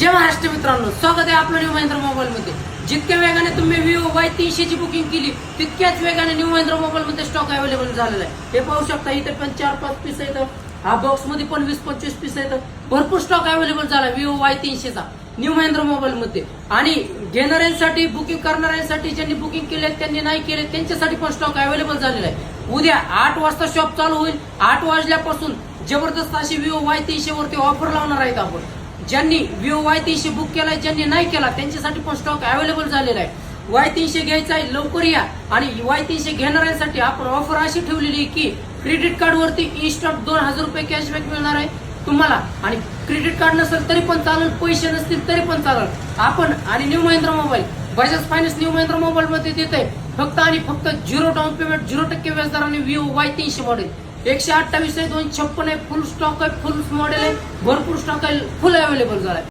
जय महाराष्ट्र मित्रांनो, स्वागत आहे आपलं न्यू महिंद्रा मोबाईल मध्ये। जितक्या वेगाने तुम्ही विवो Y300 ची बुकिंग केली तितक्याच वेगाने न्यू महिंद्रा मोबाईल मध्ये स्टॉक अवेलेबल झालेला आहे। हे पाहू शकता, इथे पण 4-5 पीस आहेत, हा बॉक्स मध्ये पण 20-25 पीस आहेत। भरपूर स्टॉक अवेलेबल झाला विवो Y300 चा न्यू महिंद्रा मोबाईल मध्ये। आणि घेणाऱ्यांसाठी, बुकिंग करणाऱ्यांसाठी, ज्यांनी बुकिंग केले त्यांनी नाही केले त्यांच्यासाठी पण स्टॉक अवेलेबल झालेला आहे। उद्या 8 वाजता शॉप चालू होईल। 8 वाजल्यापासून जबरदस्त अशी विवो Y300 वरती ऑफर लावणार आहेत आपण। ज्यांनी विवो Y300 बुक केलाय, ज्यांनी नाही केला त्यांच्यासाठी पण स्टॉक अवेलेबल झालेला आहे। Y300 घ्यायचा आहे, लवकर या। आणि Y300 घेणाऱ्यांसाठी आपण ऑफर अशी ठेवलेली आहे की क्रेडिट कार्ड वरती इन्स्टंट 2000 रुपये कॅशबॅक मिळणार आहे तुम्हाला। आणि क्रेडिट कार्ड नसेल तरी पण चालेल, पैसे नसतील तरी पण चालेल। आपण आणि new Mahindra mobile, Bajaj finance new Mahindra mobile मध्ये देत आहे फक्त आणि फक्त 0 डाऊन पेमेंट, 0% व्याजदराने विवो Y300 मॉडेल। 128 आहे, 256 आहे, फुल स्टॉक आहे, फुल मॉडेल आहे, भरपूर स्टॉक आहे, फुल अवेलेबल झालाय।